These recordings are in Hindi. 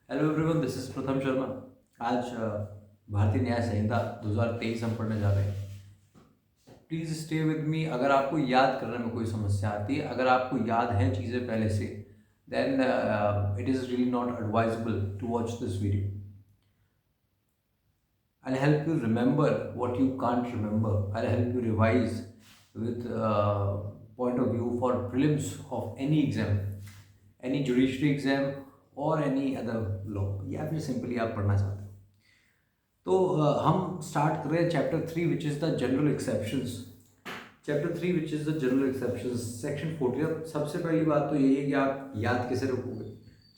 हेलो एवरीवन, दिस इज प्रथम शर्मा। आज भारतीय न्याय संहिता 2023 हम पढ़ने जा रहे हैं। Please stay with me. अगर आपको याद करने में कोई समस्या आती है, अगर आपको याद है चीज़ें पहले से, then it is really not advisable to watch this video. I'll help you remember what you can't remember. I'll help you revise with point of view for prelims of any exam, any judiciary exam or any other law, या फिर सिंपली आप पढ़ना चाहते हो तो हम स्टार्ट कर रहे हैं chapter 3 which is the general exceptions. Chapter 3 which is the general exceptions, section 14। सबसे पहली बात तो यही है कि आप याद कैसे रखोगे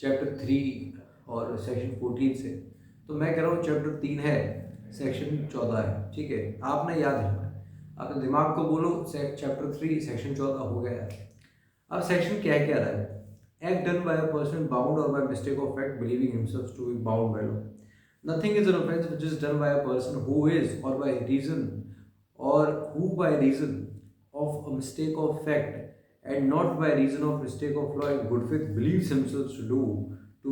चैप्टर 3 और सेक्शन 14 से। तो मैं कह रहा हूँ चैप्टर 3 है, सेक्शन 14 है, ठीक है। आपने याद रखना है, अपने दिमाग को बोलो चैप्टर 3 सेक्शन 14 हो गया है। अब सेक्शन क्या कह रहा है? Act done by a person bound or by mistake of fact believing himself to be bound by law. Nothing is an offense which is done by a person who is or who by reason of a mistake of fact and not by reason of mistake of law in good faith believes himself to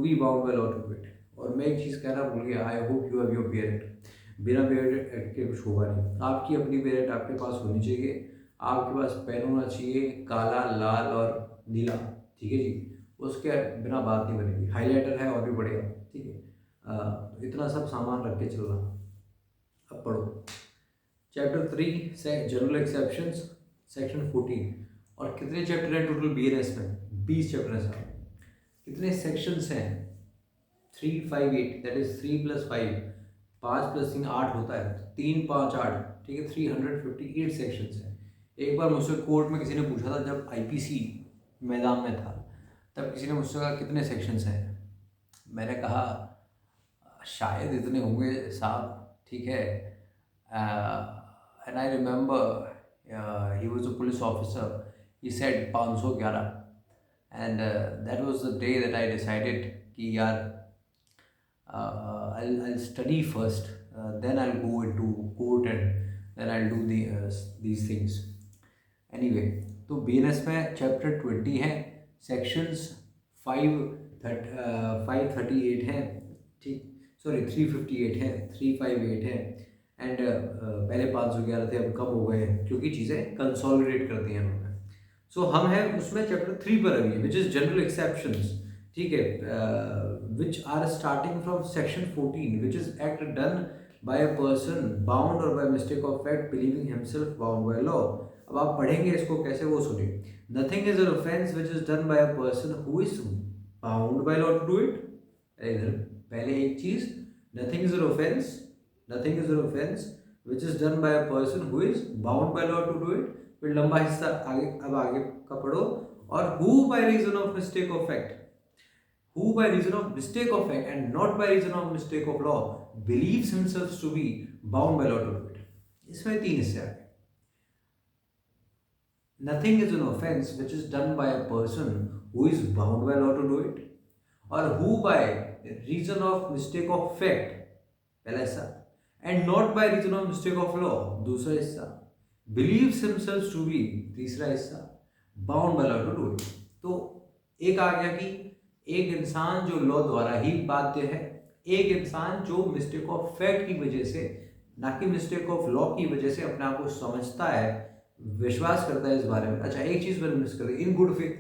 be bound by law to do it। और मैं एक चीज़ कहना भूल गया, आई hope you have your parent. बिना पेरेंट एक्ट के कुछ होगा नहीं। आपकी अपनी पेरेंट आपके पास होनी चाहिए, आपके पास पेन होना चाहिए, काला, लाल और नीला, ठीक है जी। उसके बिना बात नहीं बनेगी। हाईलाइटर है और भी बढ़िया, ठीक है। इतना सब सामान रख के चलना। अब पढ़ो चैप्टर 3 से जनरल एक्सेप्शंस, सेक्शन 14। और कितने चैप्टर हैं टोटल बीएनएस में? 20 चैप्टर हैं साहब। कितने सेक्शंस हैं? 358, दैट इज 3 + 5, 5 + 3 8 होता है, 3 5 8, ठीक है। 358 सेक्शंस हैं। एक बार मुझसे कोर्ट में किसी ने पूछा था, जब आईपीसी मैदान में था, तब किसी ने मुझसे कहा कितने सेक्शंस हैं। मैंने कहा शायद इतने होंगे साहब, ठीक है। And I remember he was a police officer, he said 511। And that was the day that I decided कि यार I'll study first, then I'll go into court and then I'll do these things. Anyway, तो बीएनएस में चैप्टर 20 है, सेक्शंस 538 है, ठीक। सॉरी 358 है, 358 है। एंड पहले 511 थे, अब कम हो गए हैं क्योंकि चीज़ें कंसोलिडेट कर दी हैं उन्होंने। सो हम हैं उसमें चैप्टर 3 पर अभी, विच इज़ जनरल एक्सेप्शंस, ठीक है। Which are starting from section 14, which is act done by a person bound or by mistake of fact believing himself bound by law. अब आप पढ़ेंगे इसको कैसे, वो सुनिए। Nothing is an offence which is done by a person who is bound by law to do it. इधर पहले एक चीज, nothing is an offence, nothing is an offence which is done by a person who is bound by law to do it. फिर लंबा हिस्सा आगे, अब आगे का पढ़ो। और who by reason of mistake of fact, who by reason of mistake of fact and not by reason of mistake of law believes himself to be bound by law to do it। इसमें 3 हिस्से आ गए। Nothing is an offense which is done by a person who is bound by law to do it, or who by reason of mistake of fact, पहला हिस्सा, and not by reason of mistake of law, दूसरा हिस्सा, believes himself to be, तीसरा हिस्सा, bound by law to do it। तो एक आ गया कि एक इंसान जो लॉ द्वारा ही बाध्य है, एक इंसान जो मिस्टेक ऑफ फैक्ट की वजह से, ना कि मिस्टेक ऑफ लॉ की वजह से अपने आप को समझता है, विश्वास करता है इस बारे में। अच्छा, एक चीज मैंने मिस कर दी, इन गुड फेथ,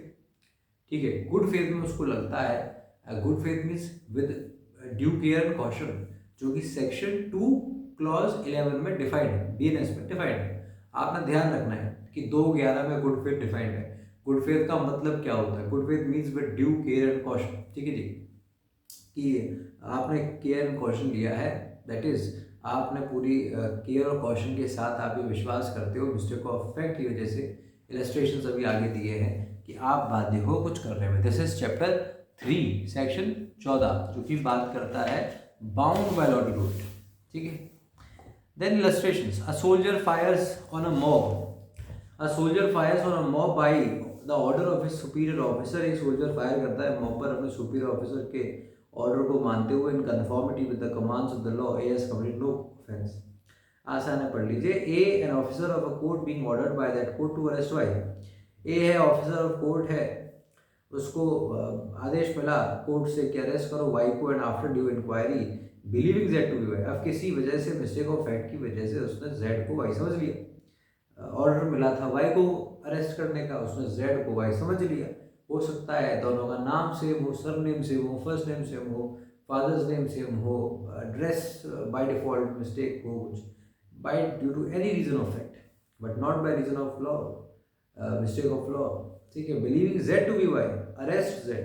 ठीक है। गुड फेथ में उसको लगता है, good faith means with due care and caution, जो कि सेक्शन 2 क्लॉज 11 में डिफाइंड है, बीएनएस में डिफाइंड है। आपने ध्यान रखना है कि 211 में गुड फेथ डिफाइंड है। गुड फेथ का मतलब क्या होता है? Good faith means with due care and caution, ठीक है जी। कि आपने केयर एंड कॉशन लिया है, दैट इज आपने पूरी केयर और कॉशन के साथ आप ये विश्वास करते हो मिस्टेक ऑफ फैक्ट की वजह से। इलस्ट्रेशन अभी आगे दिए हैं कि आप बाध्य हो कुछ करने में। दिस इज चैप्टर 3 सेक्शन 14, जो कि बात करता है bound by law to do it, ठीक है। Then illustrations, a soldier fires on a mob, A soldier fires on a mob by the order of his superior officer। एक सोल्जर फायर करता है मॉब पर अपने सुपीरियर ऑफिसर के ऑर्डर को मानते हुए, in conformity with the commands of the law, A has committed no offence. आसान है, पढ़ लीजिए। A an officer of a court being ordered by that court to arrest Y. A है ऑफिसर ऑफ कोर्ट है, उसको आदेश मिला कोर्ट से कि अरेस्ट करो वाई को and after due inquiry believing Z to be Y. अब किसी वजह से मिस्टेक ऑफ फैक्ट की वजह से उसने जेड को वाई समझ लिया। ऑर्डर मिला था वाई को अरेस्ट करने का, उसने जेड को वाई समझ लिया। हो सकता है दोनों का नाम सेम हो, सर नेम सेम हो, फर्स्ट नेम सेम हो, फादर्स नेम सेम हो, एड्रेस बाय डिफॉल्ट मिस्टेक हो कुछ, by due to any reason of fact but not by reason of law, mistake of law. ठीक है, believing Z to be Y, arrest Z,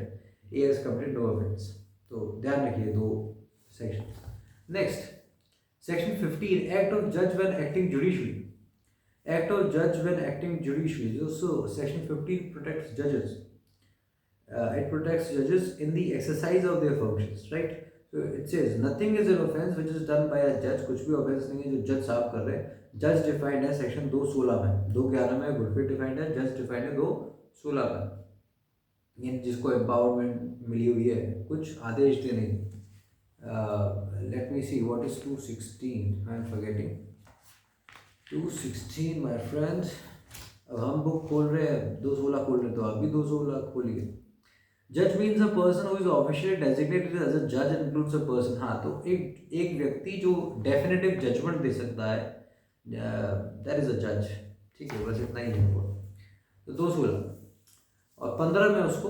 A has committed no offence. तो ध्यान रखिए दो सेक्शन। नेक्स्ट सेक्शन 15, एक्ट ऑफ जज when acting judicially. Act of जज व्हेन एक्टिंग जुडिशली, जो सेक्शन 15 प्रोटेक्ट्स जजेस, it protects judges in the exercise of their functions, right? So it says nothing is an offense which is done by a judge, कुछ भी offense नहीं है जो जज साहब कर रहे हैं। जज डिफाइंड है सेक्शन 216 में, 211 में गुडफेथ डिफाइंड है, जज डिफाइंड है 216 में। ये जिसको एम्पावरमेंट मिली हुई है कुछ आदेश देने की। Let me see what is 216, I am forgetting 216 my friends. अब हम बुक खोल रहे हैं 216 खोल रहे, तो आप भी 216 खोलिए। जज means a person who is officially designated as a जज इंक्लूड्स अ पर्सन। हाँ, तो एक व्यक्ति जो डेफिनेटिव जजमेंट दे सकता है, दैट इज अ जज। ठीक है, बस इतना ही है वो। तो 216 और 15 में उसको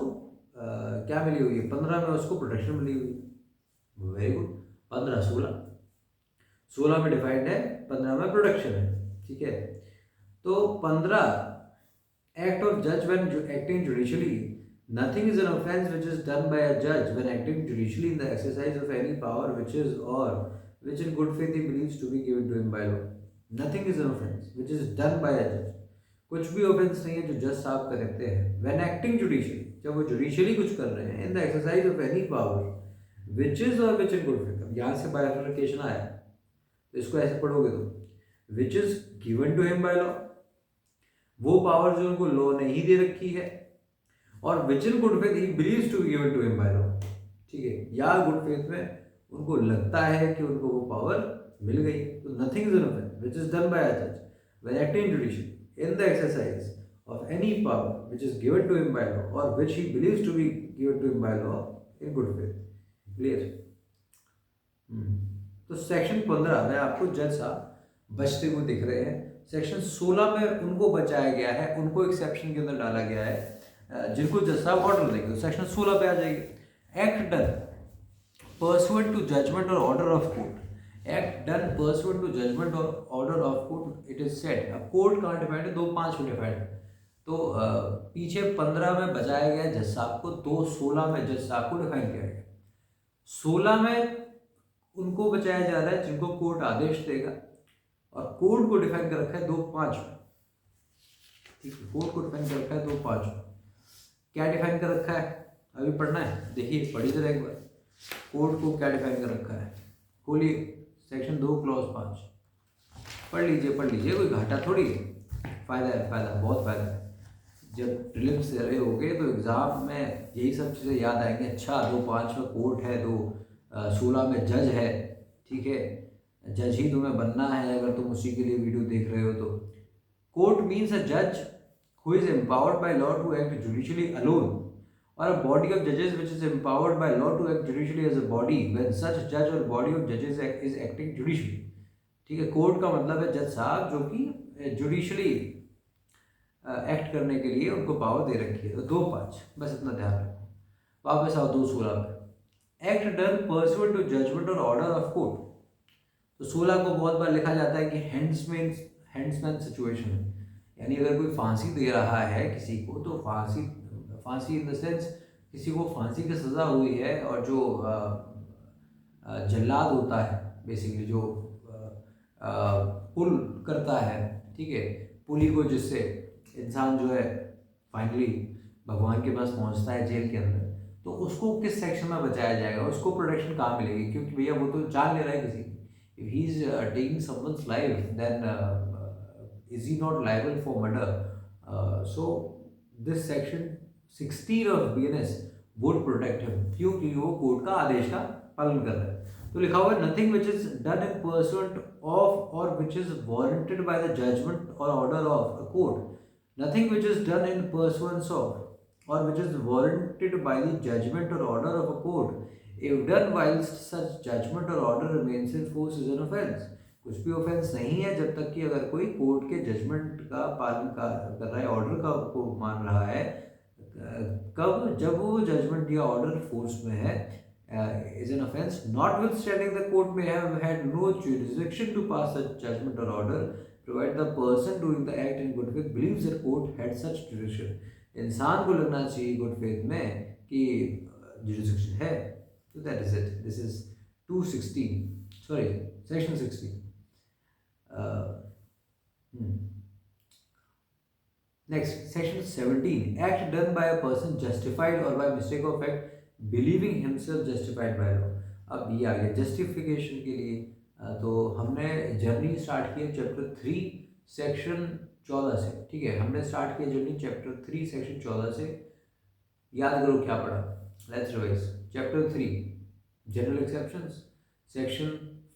क्या मिली हुई है, 15 में उसको प्रोटेक्शन मिली हुई है। Very good. 15 16 में डिफाइंड है, 15 में प्रोटेक्शन है। ठीक है, तो 15 एक्ट ऑफ जज when acting judicially. Nothing is an offense which is done by a judge when acting judicially in the exercise of any power which is or which in good faith he believes to be given to him by law. Nothing is an offense which is done by a judge. कुछ भी ऑफेंस नहीं है जो जज साहब करते हैं when acting judicially, जब वो जुडिशियली कुछ कर रहे हैं, in the exercise of any power which is or which in good faith। अब यहाँ से बाइफर्केशन आया, तो इसको ऐसे पढ़ोगे तो which is given to him by law, वो पावर जो उनको लॉ ने ही दे रखी है, or which in good faith he believes to be given to him by law. ठीक है, या गुड फेथ में उनको लगता है कि उनको वो पावर मिल गई। तो nothing is an offence which is done by a जज when acting judicially in the exercise of any power which is given to him by law or which he believes to be given to him by law in good faith. Clear? तो सेक्शन 15 में आपको जज साहब बचते हुए दिख रहे हैं। सेक्शन 16 में उनको बचाया गया है, उनको एक्सेप्शन के अंदर डाला गया है जिनको जज साहब ऑर्डर देंगे। तो सेक्शन 16 पे आ जाएगी। Act done pursuant to judgment और order of court. Act done pursuant to judgment और order of court, it is set. अब कोर्ट कहाँ डिफाइंड है, 2-5 में डिफाइंड है। तो पीछे 15 में बचाया गया जज साहब को, 2-16 में जज साहब को डिफाइन किया गया। 16 में उनको बचाया जा रहा है जिनको कोर्ट आदेश देगा, और कोर्ट को डिफाइन कर रखा है 2-5 में। ठीक है, कोर्ट को डिफाइन कर रखा है 2-5 में। क्या डिफाइन कर रखा है, अभी पढ़ना है, देखिए पढ़ी जरा एक बार। कोर्ट को क्या डिफाइन कर रखा है, खोलिए सेक्शन 2 क्लॉज 5, पढ़ लीजिए कोई घाटा थोड़ी है, फ़ायदा है, फ़ायदा बहुत फ़ायदा है। जब प्रीलिम्स दे रहे होगे तो एग्ज़ाम में यही सब चीज़ें याद आएंगी। अच्छा, 2-5 में कोर्ट है, 2-16 में जज है। ठीक है, जज ही तुम्हें बनना है अगर तुम उसी के लिए वीडियो देख रहे हो तो। कोर्ट मीन्स अ जज who is empowered by law to act judicially alone, or a body of judges which is empowered by law to act judicially as a body when such judge or body of judges is acting judicially। ठीक है, कोर्ट का मतलब है जज साहब जो कि जुडिशली एक्ट करने के लिए उनको पावर दे रखी है। तो 2-5 बस इतना ध्यान रखो। वापस आओ 2-16 पे। Act done pursuant to judgment और ऑर्डर ऑफ कोर्ट। तो 16 को बहुत बार लिखा जाता है कि हैंड्समैन सिचुएशन है, यानी अगर कोई फांसी दे रहा है किसी को, तो फांसी इन द सेंस किसी को फांसी की सज़ा हुई है, और जो जल्लाद होता है बेसिकली, जो पुल करता है, ठीक है, पुली को, जिससे इंसान जो है फाइनली भगवान के पास पहुंचता है जेल के अंदर, तो उसको किस सेक्शन में बचाया जाएगा, उसको प्रोटेक्शन कहाँ मिलेगी? क्योंकि भैया वो तो जान ले रहा है किसी की। If he is taking someone's life then is he not liable for murder? So this section 16 of BNS would protect him, क्योंकि वो कोर्ट का आदेश का पालन कर रहा है। तो लिखा हुआ है nothing which is done in pursuant of or which is warranted by the judgment or order of a court, nothing which is done in pursuance of or which is warranted by the judgment or order of a court, if done whilst such judgment or order remains in force, is an offence. कुछ भी ऑफेंस नहीं है जब तक कि अगर कोई कोर्ट के जजमेंट का पालन कर रहा है, ऑर्डर का को मान रहा है। कब? जब वो जजमेंट या ऑर्डर फोर्स में है, is an offence, notwithstanding the court may have had no jurisdiction to pass such judgment or order, provided the person doing the act in good faith believes that court had such jurisdiction. इंसान को लगना चाहिए गुड फेथ में कि jurisdiction है। So that is it. This is 216. Sorry, section 16. Next, section 17. Act done by a person justified or by mistake of fact believing himself justified by law. अब ये आ गया जस्टिफिकेशन के लिए। तो हमने जर्नी स्टार्ट की चैप्टर 3 सेक्शन 14 से। ठीक है, हमने स्टार्ट किया जर्नी चैप्टर 3 सेक्शन 14 से। याद करो क्या पढ़ा। Let's revise. Chapter 3 general exceptions, section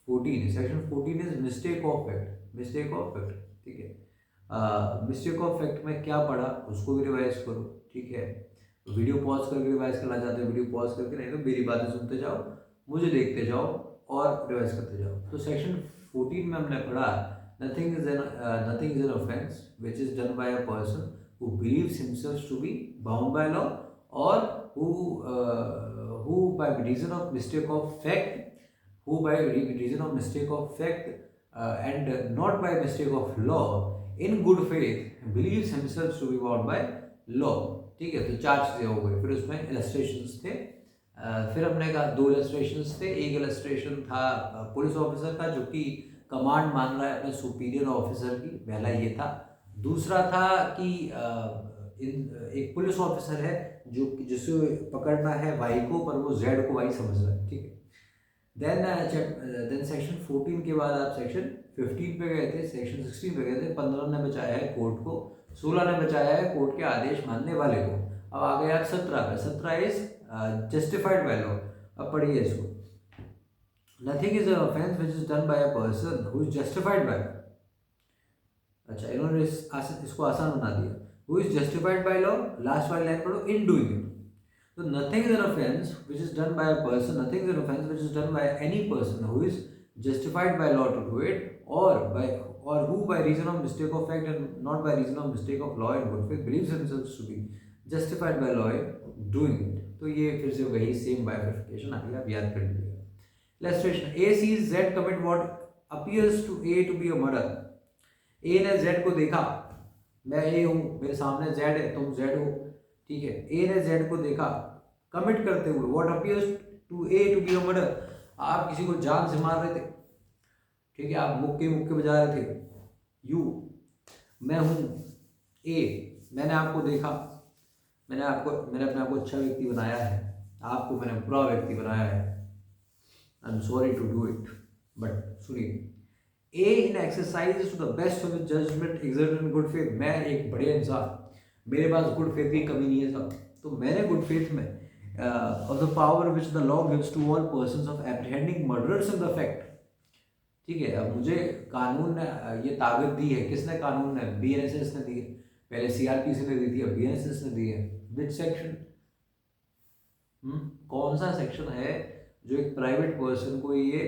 14। Section 14 is mistake of fact. Mistake of fact, ठीक है। मिस्टेक ऑफ फैक्ट में क्या पढ़ा उसको भी रिवाइज करो। ठीक है, वीडियो पॉज करके रिवाइज करना चाहते हो वीडियो पॉज करके, नहीं तो मेरी बातें सुनते जाओ, मुझे देखते जाओ और रिवाइज करते जाओ। तो सेक्शन 14 में हमने पढ़ा nothing is an offence which is done by a person who believes himself to be bound by law और who by reason of mistake of fact and not by mistake of law in good faith believes himself to be bound by law। ठीक है, तो 4 चीज़ें हो गई। फिर उसमें इलस्ट्रेशंस थे। फिर हमने कहा 2 इलस्ट्रेशंस थे। एक इलस्ट्रेशन था पुलिस ऑफिसर का जो कि कमांड मान रहा है अपने सुपीरियर ऑफिसर की, पहला ये था। दूसरा था कि एक पुलिस ऑफिसर है जो जिसे पकड़ना है वाई को, पर वो जेड को वाई समझ रहा है। ठीक है, देन सेक्शन 14 के बाद आप सेक्शन 15 पे गए थे, सेक्शन 16 पे गए थे। 15 ने बचाया है कोर्ट को, 16 ने बचाया है कोर्ट के आदेश मानने वाले को। अब आ गए आप 17 पे। 17 इज जस्टिफाइड बाय लॉ। अब पढ़िए इसको। Nothing is an offence which is done by a person who is justified by. अच्छा, इन्होंने इसको आसान बना दिया। Who is justified by law, last वाली लाइन पढ़ो, in doing it. So nothing is an offense which is done by a person, nothing is an offense which is done by any person who is justified by law to do it, or who by reason of mistake of fact and not by reason of mistake of law and good faith believes themselves to be justified by law in doing it। तो ये फिर से वही सेम बाइफर्केशन आ गया, आप याद कर लीजिएगा। Illustration: A sees Z commit what appears to A to be a murder। A ने Z को देखा, मैं A हूँ, मेरे सामने Z है, तुम Z हो। ठीक है, ए ने जेड को देखा कमिट करते हुए what appears to A to be a murder. आप किसी को जान से मार रहे थे। ठीक है, आप मुक्के बजा रहे थे। मैं हूं ए, मैंने आपको देखा, मैंने अपने आप को अच्छा व्यक्ति बनाया है, आपको मैंने बुरा व्यक्ति बनाया है। I am sorry to do it, but सुनिए, A in exercise to the best of his judgment exerted in good faith. मैं एक बड़े इंसान, मेरे पास गुड फेथ की कमी नहीं है सब, तो मैंने गुड फेथ में of the power which the law gives to all persons of apprehending murderers in the fact. ठीक है, अब मुझे कानून ने ये ताकत दी है। किसने? कानून ने, बीएनएसएस ने दी है। पहले सीआरपीसी ने दी थी, अब बीएनएसएस ने दी है। Which section? कौन सा सेक्शन है जो एक प्राइवेट पर्सन को ये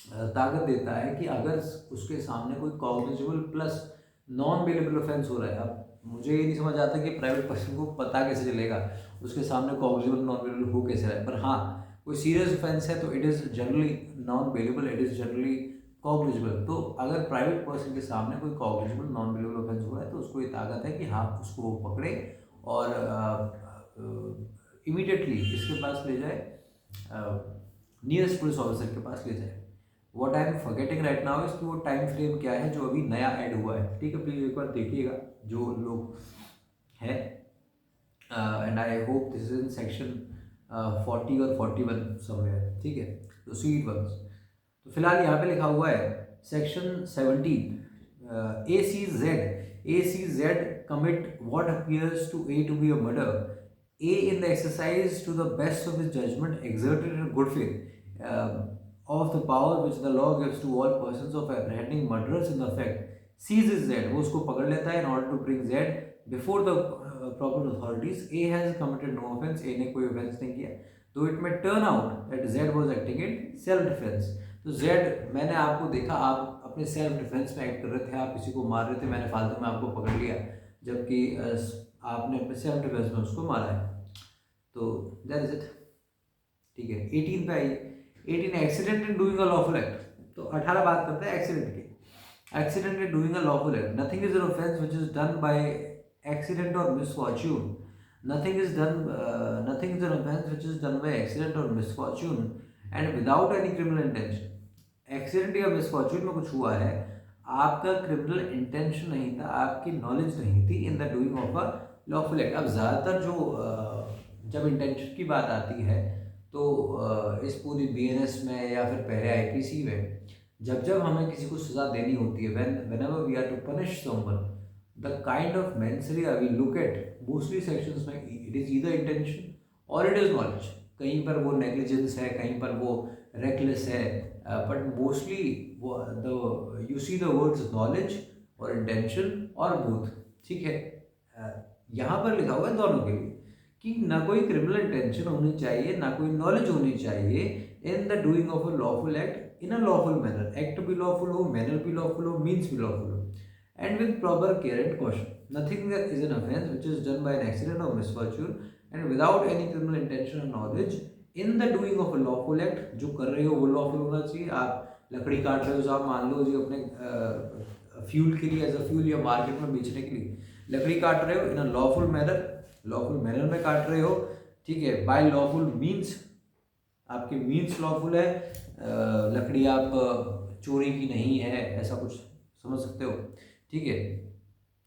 ताकत देता है कि अगर उसके सामने कोई cognizable plus non bailable offence हो रहा है। अब मुझे ये नहीं समझ आता कि प्राइवेट पर्सन को पता कैसे चलेगा उसके सामने कॉग्निजेबल नॉन बेलेबल हो कैसे रहा है। पर हाँ, कोई सीरियस ऑफेंस है तो it is generally non bailable, it is generally cognizable. तो अगर प्राइवेट पर्सन के सामने कोई कॉग्निजेबल नॉन बेलेबल ऑफेंस हो रहा है तो उसको ये ताकत है कि हाँ, उसको वो पकड़े और इमीडिएटली इसके पास ले जाए, नियरेस्ट पुलिस ऑफिसर के पास ले जाए। What I am forgetting right now is कि वो टाइम फ्रेम क्या है जो अभी नया ऐड हुआ है। ठीक है, प्लीज़ एक बार देखिएगा जो लोग हैं, and I hope this is in section 40 और 41 समवेयर। ठीक है, तो स्वीट वंस। तो फिलहाल यहाँ पे लिखा हुआ है section 17, A see Z commit what appears to A to be a murder. A in the exercise to the best of his judgment exerted in good faith of the power which the law gives to all persons of apprehending murderers in the fact seizes Z, वो उसको पकड़ लेता है in order to bring Z before the proper authorities A has committed no offence, A ने कोई ऑफेंस नहीं किया, तो it may turn out that Z was acting in self defence. तो जेड, मैंने आपको देखा आप अपने सेल्फ डिफेंस में एक्ट कर रहे थे, आप किसी को मार रहे थे, मैंने फालतू में आपको पकड़ लिया, जबकि आपने अपने सेल्फ डिफेंस में उसको मारा है। तो दैट इज इट। ठीक है, 18 पे आइए। 18 accident in doing a lawful act. तो 18 बात करते हैं एक्सीडेंट की। Accident in doing a lawful act, nothing is an offence which is done by accident और misfortune. Nothing is done. Nothing is an offense which is done by accident or misfortune and without any criminal intention. Accident या मिसफॉर्च्यून में कुछ हुआ है, आपका क्रिमिनल इंटेंशन नहीं था, आपकी नॉलेज नहीं थी in the doing of a lawful act. अब ज़्यादातर जो जब इंटेंशन की बात आती है तो इस पूरी बीएनएस में या फिर पहले आईपीसी में जब जब हमें किसी को सज़ा देनी होती है, whenever we are to punish someone, the kind of mens rea we look at mostly sections में इट इज़ ईदर इंटेंशन और इट इज़ नॉलेज। कहीं पर वो नेग्लिजेंस है, कहीं पर वो रेकलेस है, but mostly the you see the words knowledge और इंटेंशन और बोथ। ठीक है, यहाँ पर लिखा हुआ है दोनों के लिए कि ना कोई क्रिमिनल इंटेंशन होनी चाहिए, ना कोई नॉलेज होनी चाहिए in the doing of a lawful act in a lawful manner. Act भी लॉफुल हो, मैनर भी लॉफुल हो, मीन्स भी लॉफुल हो, and with proper care and caution. Nothing that is an offense which is done by an accident or misfortune and without any criminal intention or knowledge in the doing of a lawful act। जो कर रहे हो वो लॉफुल होना चाहिए। आप लकड़ी काट रहे हो, साहब मान लो जी अपने फ्यूल के लिए, एज अ फ्यूल या मार्केट में बेचने के लिए लकड़ी काट रहे हो in a lawful manner, lawful manner में काट रहे हो। ठीक है, बाय लॉफुल मीन्स, आपके मीन्स लॉफुल है, लकड़ी आप चोरी की नहीं है, ऐसा कुछ समझ सकते हो। ठीक है,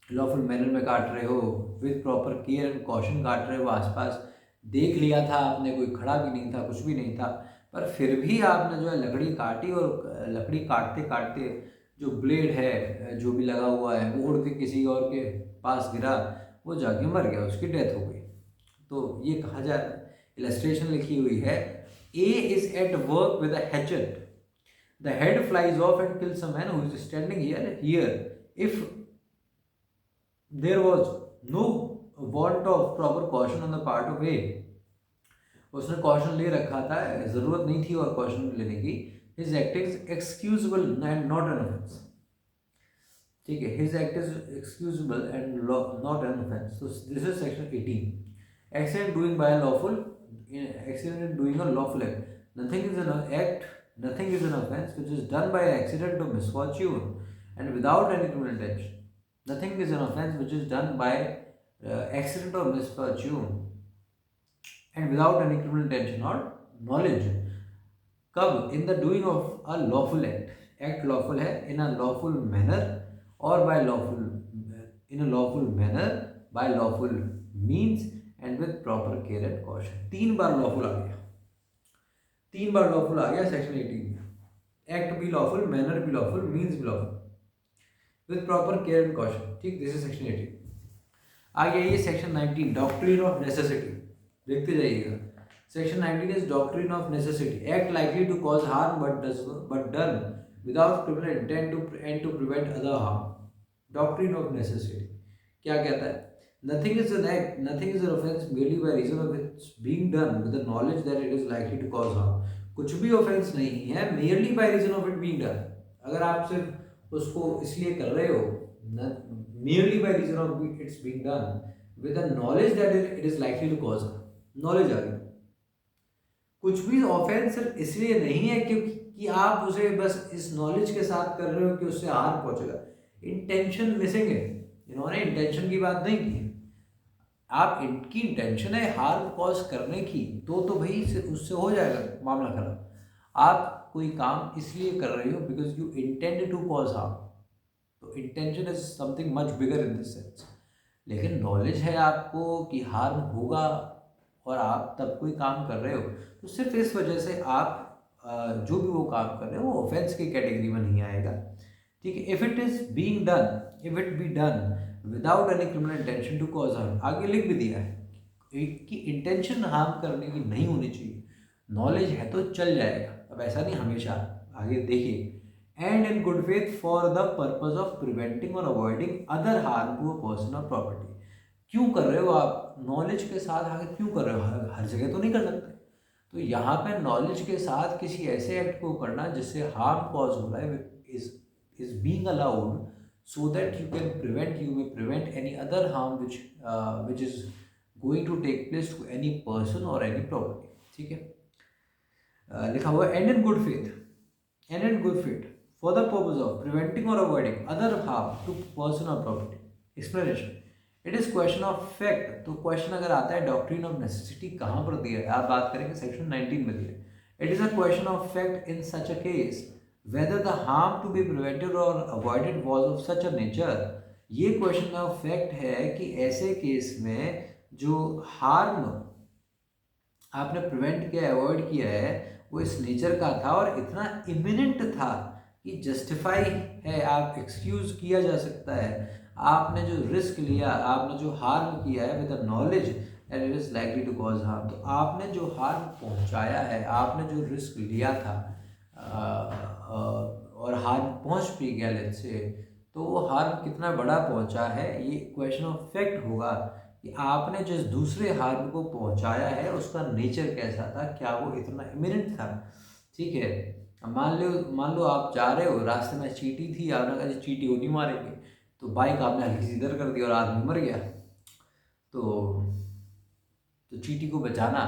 लॉफुल मैनर में काट रहे हो, with proper care and caution काट रहे हो, आसपास देख लिया था आपने, कोई खड़ा भी नहीं था, कुछ भी नहीं था, पर फिर भी आपने जो है लकड़ी काटी और लकड़ी काटते काटते जो ब्लेड है जो भी लगा हुआ है वो उड़ के किसी और के पास गिरा, वो जाके मर गया, उसकी डेथ हो गई। तो ये कहा जा रहा है, इलस्ट्रेशन लिखी हुई है, A is at work with a hatchet, the head flies off and kills a man who is standing here if there was no want of proper caution on the part of A। उसने कॉशन ले रखा था, ज़रूरत नहीं थी और कॉशन लेने की। his act is excusable and not an offense। ठीक है, his act is excusable and not an offense। so this is section 18। accident doing by a lawful, accident doing a lawful act, nothing is an act, nothing is an offense which is done by accident or misfortune and without any criminal intention। Nothing is an offense which is done by accident or misfortune and without any criminal intention or knowledge। कब? in the doing of a lawful act, act lawful है in a lawful manner or by lawful, in a lawful manner by lawful means and with proper care and caution। 3 bar lawful आ गया, 3 बार lawful आ गया सेक्शन 18 में। एक्ट भी लॉफुल, मैनर भी लॉफुल, मीन्स भी lawful, with proper care and caution. ठीक, दिस इज सेक्शन 18। आगे आइए सेक्शन 19, डॉक्ट्रिन ऑफ नेसेसिटी। देखते जाइएगा। Section 19 is doctrine of necessity. Act likely to cause harm but done without criminal intent to prevent other harm. Doctrine of necessity क्या कहता है? Nothing is an act, nothing is an offense merely by reason of its being done with the knowledge that it is likely to cause harm। कुछ भी ऑफेंस नहीं है merely by reason of it being done। अगर आप सिर्फ उसको इसलिए कर रहे हो, merely by reason of its being done with the knowledge that it is likely to cause harm, knowledge आ गई। कुछ भी ऑफेंस सिर्फ इसलिए नहीं है क्योंकि आप उसे बस इस नॉलेज के साथ कर रहे हो कि उससे हार्म पहुंचेगा। इंटेंशन मिसिंग है, इन्होंने इंटेंशन की बात नहीं की। आप इनकी इंटेंशन है हार्म कॉज करने की, तो भाई उससे हो जाएगा मामला खराब। आप कोई काम इसलिए कर रहे हो because you intend to cause harm, तो intention is something much bigger in this sense. लेकिन नॉलेज है आपको कि हार्म होगा और आप तब कोई काम कर रहे हो, तो सिर्फ इस वजह से आप जो भी वो काम कर रहे हो वो ऑफेंस की कैटेगरी में नहीं आएगा। ठीक है, if it is being done, if it be done without any criminal intention to cause harm, आगे लिख भी दिया है कि इंटेंशन हार्म करने की नहीं होनी चाहिए, नॉलेज है तो चल जाएगा। अब ऐसा नहीं हमेशा, आगे देखिए। And in good faith for the purpose of preventing or avoiding other harm to a person or property. क्यों कर रहे हो आप, नॉलेज के साथ आगे क्यों कर रहे हो, हर जगह तो नहीं कर सकते। तो यहाँ पे नॉलेज के साथ किसी ऐसे एक्ट को करना जिससे हार्म कॉज हो रहा है is being allowed, so that you may prevent any other harm which is going to take place to any person or any property। ठीक है, लिखा हुआ and in good faith, and in good faith for the purpose of preventing or avoiding other harm to person or property. Explanation, it is question of fact. तो क्वेश्चन अगर आता है डॉक्ट्रिन ऑफ नेसेसिटी कहाँ पर दिया है, आप बात करेंगे सेक्शन 19 में दिया है। It is a question of fact in such a case whether the harm to be prevented or avoided was of such a nature। ये क्वेश्चन ऑफ फैक्ट है कि ऐसे केस में जो हार्म आपने प्रिवेंट किया, अवॉइड किया है, वो इस नेचर का था और इतना इमिनेंट था कि जस्टिफाई है, आप एक्सक्यूज किया जा सकता है। आपने जो रिस्क लिया, आपने जो हार्म किया है with the knowledge that it is likely to cause harm, तो आपने जो हार्म पहुंचाया है, आपने जो रिस्क लिया था और हार्म पहुंच भी गया लेट्स से, तो वो हार्म कितना बड़ा पहुंचा है, ये क्वेश्चन ऑफ फैक्ट होगा कि आपने जिस दूसरे हार्म को पहुंचाया है उसका नेचर कैसा था, क्या वो इतना इमिनेंट था। ठीक है, अब मान लो आप जा रहे हो, रास्ते में चींटी थी, आपने कहा चींटी को नहीं मारेंगे, तो बाइक आपने हल्की सी इधर कर दी और आदमी मर गया। तो चींटी को बचाना,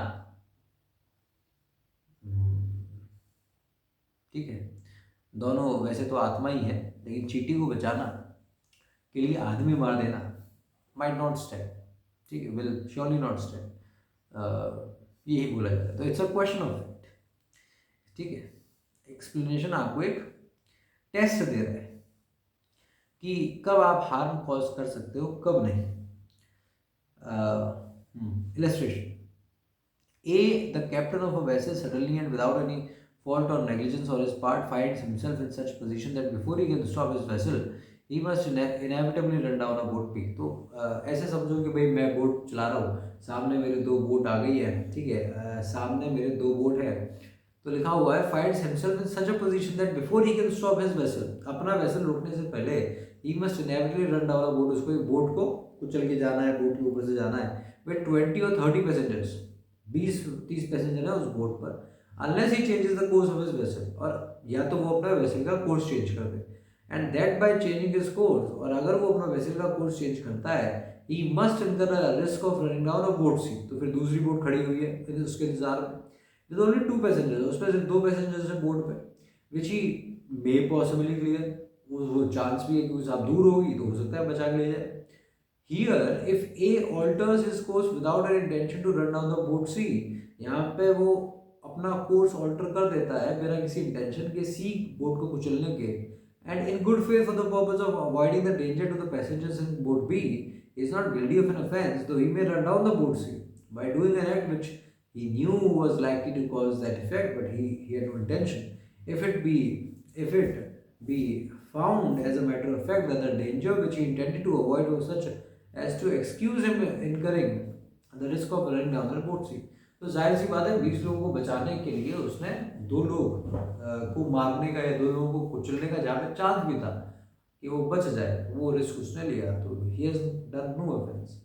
ठीक है, दोनों वैसे तो आत्मा ही है, लेकिन चींटी को बचाना के लिए आदमी मार देना माइट नॉट स्टैंड। ठीक है, विल श्योरली नॉट स्टैंड, यही बोला जाता है। तो it's a question of fact. ठीक है, एक्सप्लेनेशन आपको एक टेस्ट दे रहा है कि कब आप हार्म कॉज कर सकते हो, कब नहीं। Illustration, A the captain of a vessel suddenly and without any fault or negligence on his part finds himself in such position that before he can stop his vessel he must inevitably run down a boat peak। तो ऐसे समझो कि भाई मैं बोट चला रहा हूँ, सामने मेरे दो बोट आ गई है। ठीक है, सामने मेरे दो बोट है, तो लिखा हुआ है finds himself in such a position that before he can stop his vessel, अपना वेसल रोकने से पहले he must inevitably run down a boat, उसको एक बोट को कुचल के जाना है, बोट के ऊपर से जाना है with 20 or 30 पैसेंजर्स, 20-30 पैसेंजर है उस बोट पर, unless he changes the course of his vessel, और या तो वो अपना वेसल का कोर्स चेंज कर दे, and that by changing his course, और अगर वो अपना वेसल का कोर्स चेंज करता है, he must incur a risk of running down a boat sea। तो फिर दूसरी बोट खड़ी हुई है फिर उसके इंतजार में, with only 2 passengers, उसमें सिर्फ 2 पैसेंजर्स है बोट पे, which he may possibly clear, वो चांस भी है कि आप दूर होगी तो हो सकता है बचा के ले जाए। Here, if A alters his course without an intention to run down the boat sea, यहाँ पे वो अपना कोर्स ऑल्टर कर देता है बिना किसी इंटेंशन के सी बोट को कुचलने के, and in good faith for the purpose of avoiding the danger to the passengers in boat B, is not guilty of an offence though he may run down the boat C by doing an act which he knew was likely to cause that effect, but he had no intention। If it be found as a matter of fact that the danger which he intended to avoid was such as to excuse him incurring the risk of running down the boat sea, तो जाहिर सी बात है 20 लोगों को बचाने के लिए उसने 2 लोग को मारने का या 2 लोगों को कुचलने का जहाँ पे चांस भी था कि वो बच जाए, वो रिस्क उसने लिया, तो he has done no offence.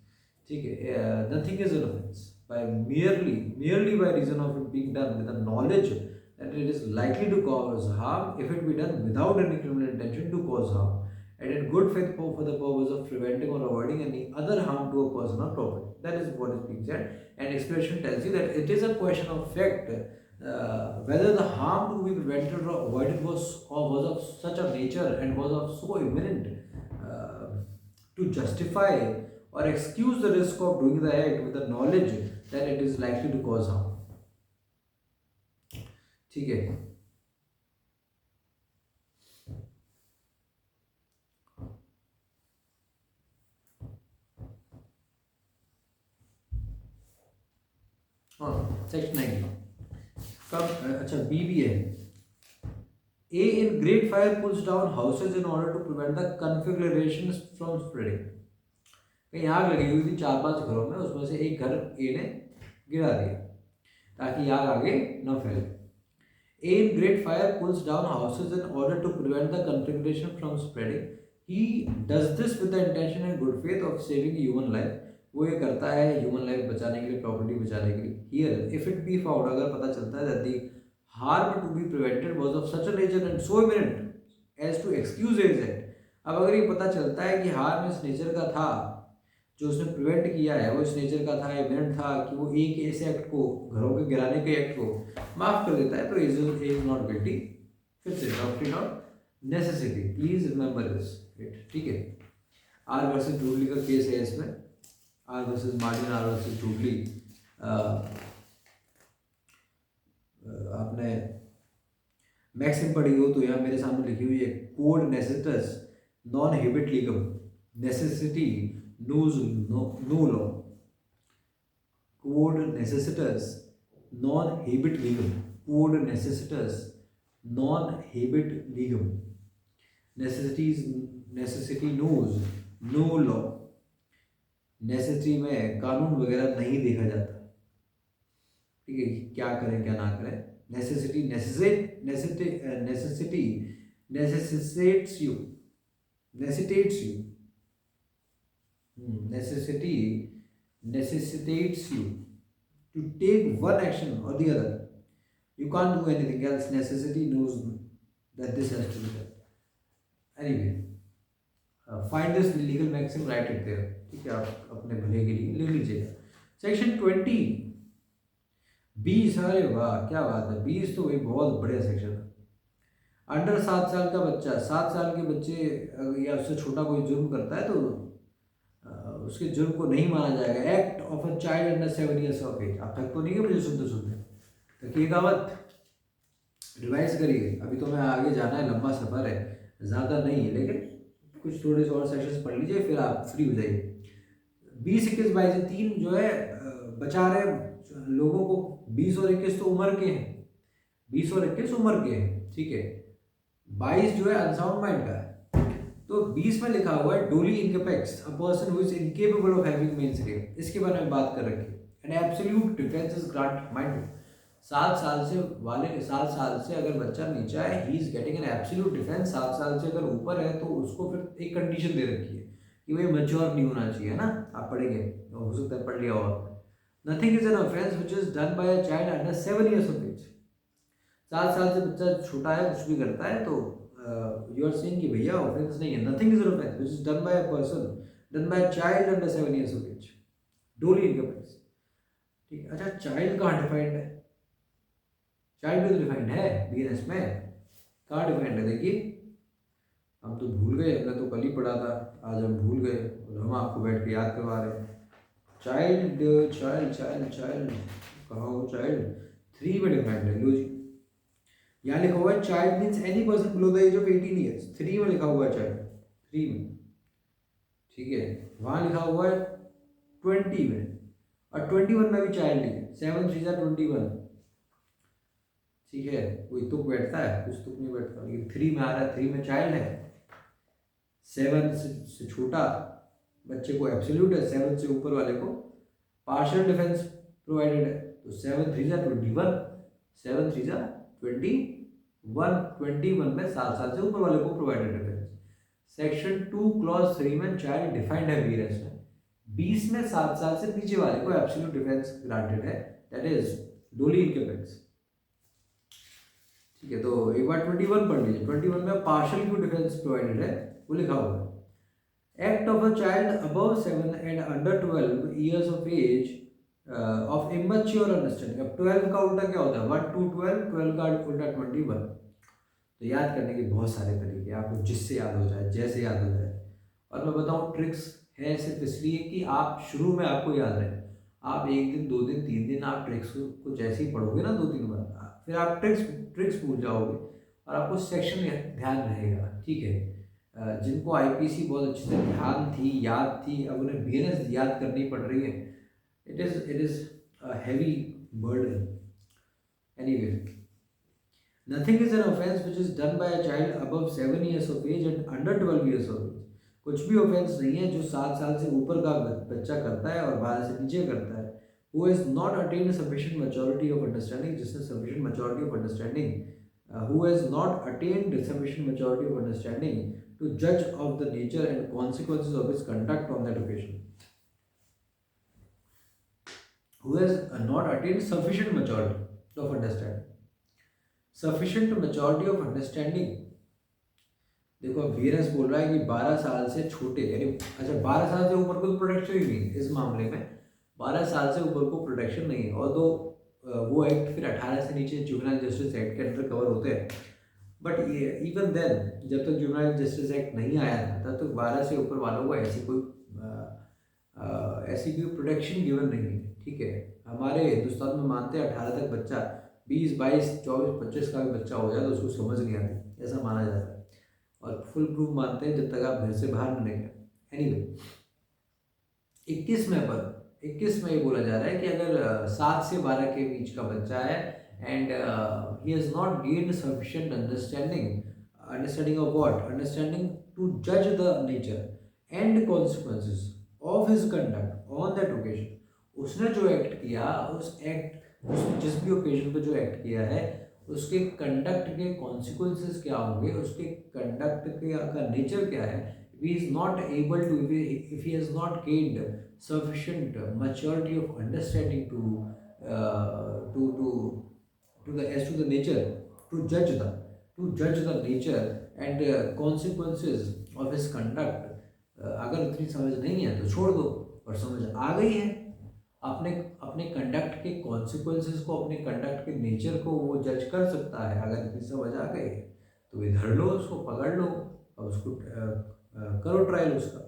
ठीक है, nothing is an offence by merely by reason of it being done with the knowledge that it is likely to cause harm if it be done without any criminal intention to cause harm, and in good faith for the purpose of preventing or avoiding any other harm to a person or property। That is what is being said, and expression tells you that it is a question of fact whether the harm to be prevented or avoided was of such a nature and was of so imminent to justify or excuse the risk of doing the act with the knowledge that it is likely to cause harm। ठीक है, सेक्शन 9 कब, अच्छा बी भी है। A in great fire pulls down houses in order to prevent the conflagrations from spreading। कहीं आग लगी हुई थी 4-5 घरों में, उसमें से एक घर ए ने गिरा दिया ताकि आग आगे न फैले। A in great fire pulls down houses in order to prevent the conflagration from spreading। He does this with the intention and good faith of saving human life, वो ये करता है ह्यूमन लाइफ बचाने के लिए, प्रॉपर्टी बचाने के लिए। Here if it be found, अगर पता चलता है that the harm to be prevented was of such a nature and so imminent as to excuse its act. अब अगर ये पता चलता है कि हार्म इस नेचर का था, जो उसने प्रिवेंट किया है वो इस नेचर का था, इमिनेंट था, कि वो एक ऐसे एक्ट को, घरों के गिराने के एक्ट को माफ कर देता है, तो इज नॉट गिल्टी। फिर से doctrine of necessity, please remember this, ठीक है। आर वर्सेस टूडली का केस है इसमें, R versus Martin, R versus Dudley. आपने मैक्सिम पढ़ी हो तो यहाँ मेरे सामने लिखी हुई है, quod necessitas non habet legem, necessity knows no law. Quod necessitas non habet legem, quod necessitas non habet legem, necessity knows no law. Necessity में कानून वगैरह नहीं देखा जाता, ठीक है, क्या करें क्या ना करें। Necessity necessitates you, necessitates you, necessity necessitates you to take one action or the other. You can't do anything else. Necessity knows that this has to be done. Anyway, find this legal maxim, write it there, ठीक है, आप अपने भले के लिए ले लीजिएगा। सेक्शन 20 20, अरे वाह क्या बात है, 20 तो भाई बहुत बढ़िया सेक्शन है। अंडर 7 साल का बच्चा, 7 साल के बच्चे या उससे छोटा कोई जुर्म करता है तो उसके जुर्म को नहीं माना जाएगा। Act of a child under 7 years of age. आप तक तो नहीं है मुझे सुनते सुनते, तक ये कहावत रिवाइज करिए। अभी तो मैं आगे जाना है, लंबा सफ़र है, ज़्यादा नहीं है, लेकिन कुछ थोड़े से और सेक्शंस पढ़ लीजिए, फिर आप फ्री हो जाइए। 20, 21, 22 3 जो है बचा रहे लोगों को। 20 और 21 तो उम्र के हैं, 20 और 21 उम्र के हैं, ठीक है। 22 जो है अनसाउंड माइंड का है। तो 20 में लिखा हुआ है doli incapax, a person who is incapable of having menstruation. इसके बारे में बात कर रखी है। An absolute defence is grant mind. 7 साल से वाले, 7 साल से अगर बच्चा नीचा है, he is getting an absolute defence. 7 साल से अगर ऊपर है तो उसको फिर एक कंडीशन दे रखी है कि भाई मैच्योर नहीं होना चाहिए, है ना। आप पढ़ेंगे, हो सकता है पढ़ लिया हो। Nothing is an offence which is done by a child under 7 years of age. 7 साल से बच्चा छोटा है, कुछ भी करता है, तो यू आर सेइंग कि भैया ऑफेंस नहीं है। Nothing is an offence which is done by a person, done by a child under 7 years of age, doli incapax, ठीक है। अच्छा, चाइल्ड कहाँ डिफाइंड है? चाइल्ड भी तो डिफाइंड है बीएनएस में, कहाँ डिफाइंड है? देखिए, हम तो भूल गए, हमने तो कल ही पढ़ा था, आज हम भूल गए और हम आपको बैठ के याद करवा रहे हैं। चाइल्ड चाइल्ड चाइल्ड चाइल्ड कहाँ हो? चाइल्ड 3 में डिफाइंड है। लो जी, यहाँ लिखा हुआ है child means any person below the age of 18 years। 3 में लिखा हुआ है चाइल्ड, 3 में, ठीक है। वहाँ लिखा हुआ है 20 में, और 21 में भी चाइल्ड है। 7 3 21, ठीक है। कोई तुक बैठता है, कुछ तुक नहीं बैठता, लेकिन 3 में आ रहा है, 3 में चाइल्ड है। 7 से छोटा बच्चे को एब्सोल्यूट है, 7 से ऊपर वाले को पार्शियल डिफेंस प्रोवाइडेड है। तो 7 3 21, 7 3 21, 21 में 7 साल से ऊपर वाले को प्रोवाइडेड डिफेंस। सेक्शन 2 क्लॉज 3 में चाइल्ड डिफाइंड है बीएनएस में। 20 में 7 साल से नीचे वाले को एब्सोल्यूट डिफेंस ग्रांटेड है, दैट इज डोली इनकेपेक्स, ठीक है। तो एक बार 21 पढ़ लीजिए। 21 में पार्शियल क्यों डिफेंस प्रोवाइडेड है, वो लिखा हुआ है। Act of a child above 7 and under 12 years of age of immature understanding. अब 12 का उल्टा क्या होता है? 1 to 12, 12 का उल्टा 21। तो याद करने के बहुत सारे तरीके, आपको जिससे याद हो जाए, जैसे याद हो जाए। और मैं बताऊँ, ट्रिक्स है सिर्फ इसलिए कि आप शुरू में आपको याद रहे। आप 1 दिन 2 दिन 3 दिन आप ट्रिक्स को जैसे ही पढ़ोगे ना 2-3 बार, फिर आप ट्रिक्स भूल जाओगे और आपको सेक्शन ध्यान रहेगा, ठीक है। जिनको आईपीसी बहुत अच्छे से ध्यान थी, याद थी, अब उन्हें बीएनएस याद करनी पड़ रही है। it is a heavy burden. Anyway, nothing is an offense which is done by a child above 7 years of age and under 12 years of age. कुछ भी ऑफेंस नहीं है जो 7 साल से ऊपर का बच्चा करता है और 12 से नीचे करता है। Who has not attained sufficient maturity of understanding, जिसने sufficient maturity of understanding, who has not attained sufficient maturity of understanding to judge of the nature and consequences of his conduct on that occasion. who has not attained sufficient maturity of understanding. Sufficient maturity of understanding, देखो अब वीरस बोल रहा है कि 12 साल से छोटे, यानी अच्छा 12 साल से ऊपर को तो प्रोटेक्शन ही नहीं है इस मामले में, 12 साल से ऊपर को प्रोटेक्शन नहीं है। और तो वो एक्ट फिर 18 से नीचे जुवेनाइल जस्टिस एक्ट के अंदर कवर होते हैं, बट इवन देन जब तक जुवेनाइल जस्टिस एक्ट नहीं आया था तब तक 12 से ऊपर वालों को ऐसी कोई प्रोटेक्शन गिवन नहीं है। ठीक है, हमारे हिंदुस्तान में मानते हैं 18 तक बच्चा 20, 22, 24, 25 का भी बच्चा हो जाए तो उसको समझ नहीं आती, ऐसा माना जाता है। और फुल प्रूफ मानते हैं जब तक आप घर से बाहर न निकलें। एनीवे 21 में ये बोला जा रहा है कि अगर 7 से 12 के बीच का बच्चा है and he has not gained sufficient understanding of what, understanding to जज the nature and consequences of his conduct on that occasion, उसने जो एक्ट किया उसने जिस भी ओकेजन पर जो एक्ट किया है उसके कंडक्ट के कॉन्सिक्वेंसेस क्या होंगे, उसके कंडक्ट का नेचर क्या है। he is not able to, if he has not gained sufficient maturity of understanding to the as to the nature, to judge the nature and consequences of his conduct, अगर इतनी समझ नहीं है तो छोड़ दो, और समझ आ गई है, अपने कंडक्ट के कॉन्सिक्वेंसेस को, अपने कंडक्ट के नेचर को वो जज कर सकता है। अगर इतनी समझ आ गई तो इधर लो, उसको पकड़ लो और उसको करो ट्रायल उसका।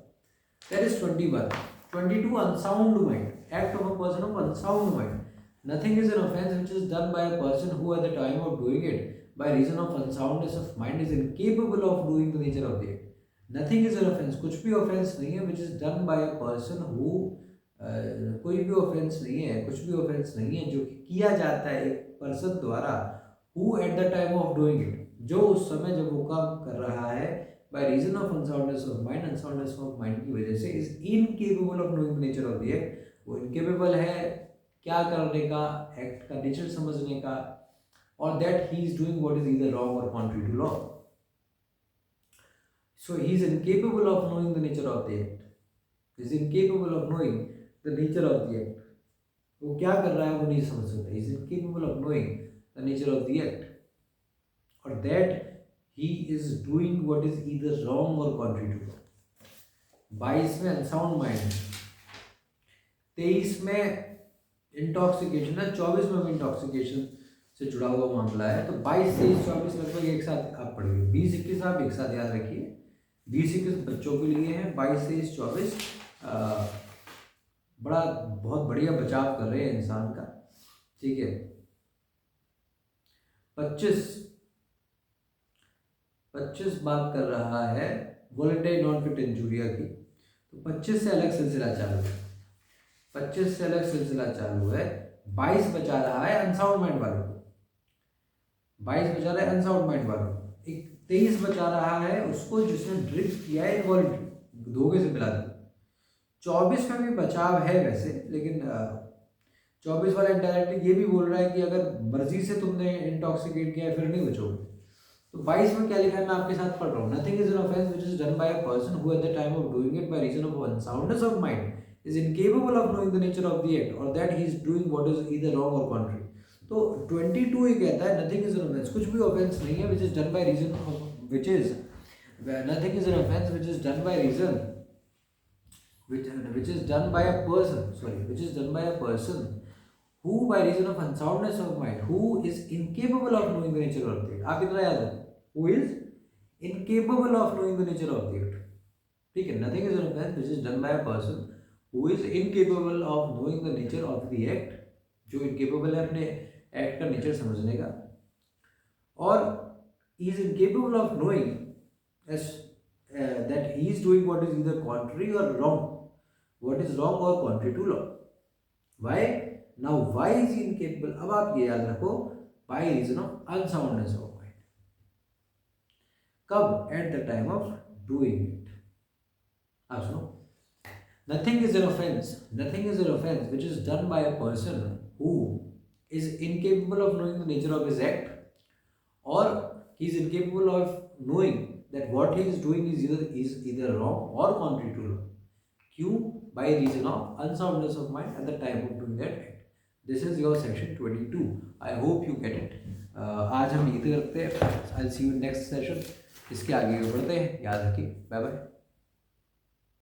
That is 21। 22 unsound mind, act of a person of unsound mind. Nothing is an offence which is done by a person who at the time of doing it by reason of unsoundness of mind is incapable of doing the nature of the act. Nothing is an offence, कुछ भी ऑफेंस नहीं है, which is done by a person who, कोई भी ऑफेंस नहीं है, कुछ भी ऑफेंस नहीं है जो कि किया जाता है एक पर्सन द्वारा, who at the time of doing it, जो उस समय जब वो काम कर रहा है, by reason of unsoundness of mind, unsoundness of mind की वजह से is incapable of knowing the nature of the act. वो इनकेपेबल है क्या करने का, एक्ट का नेचर समझने का, or that he is doing what is either wrong or contrary to law. So he is incapable of knowing the nature of the act, is incapable of knowing the nature of the act. वो क्या कर रहा है वो नहीं समझ सकता, is incapable of knowing the nature of the act, or that he is doing what is either wrong or contrary to law। 22 में अनसाउंड माइंड, 23 में इंटॉक्सिकेशन है, 24 में भी इंटॉक्सिकेशन से जुड़ा हुआ मामला है। तो 22, 23, 24 लगभग एक साथ आप पढ़िए, 20, 21 आप एक साथ याद रखिए। 20, 21 बच्चों के लिए है, 22, 23, 24 बहुत बढ़िया बचाव कर रहे हैं इंसान का। ठीक है, 25 बात कर रहा है वॉलेंटाइन नॉन फिट इंजूरिया की। तो 25 से अलग सिलसिला चालू है, 25 से अलग सिलसिला चालू है। 22 बचा रहा है अनसाउंड माइंड वालों को, 22 बचा रहा है अनसाउंड माइंड वालों को। 23 बचा रहा है उसको जिसने ड्रिंक किया है इनवॉल्यूंटरी, धोखे से पिला दिया। 24 में भी बचाव है वैसे, लेकिन 24 वाला इनडायरेक्टली ये भी बोल रहा है कि अगर मर्जी से तुमने इंटॉक्सिकेट किया है फिर नहीं बचोगे। तो 22 में क्या लिखा है मैं आपके साथ पढ़ रहा हूँ। Nothing is an offence which is done by a person who at the time of doing it by reason of unsoundness of mind is incapable of knowing the nature of the act, or that he is doing what is either wrong or contrary. तो 22 ही कहता है नथिंग इज एन ऑफेंस, कुछ भी ऑफेंस नहीं है, which is done by reason of which is nothing is an offence which is done by reason which is done by a person who by reason of unsoundness of mind who is incapable of knowing the nature of the act। आप इतना याद रखें, who is incapable of knowing the nature of the act। ठीक है, nothing is an offense which is done by a person who is incapable of knowing the nature of the act, जो incapable है अपने act का nature समझने का, और he is incapable of knowing as that he is doing what is either contrary or wrong, what is wrong or contrary to law। Why? Now why is he incapable? अब आप ये याद रखो, by reason of unsoundness of mind। कब? At the time of doing it। आप सुनो, nothing is an offense which is done by a person who is incapable of knowing the nature of his act, or he is incapable of knowing that what he is doing is either wrong or contrary to law। क्यों? By reason of unsoundness of mind at the time of doing that act। This is your session 22. I hope you get it. आज हम यही करते हैं. I will see you next session. इसके आगे बढ़ते हैं. याद रखिए. Bye bye.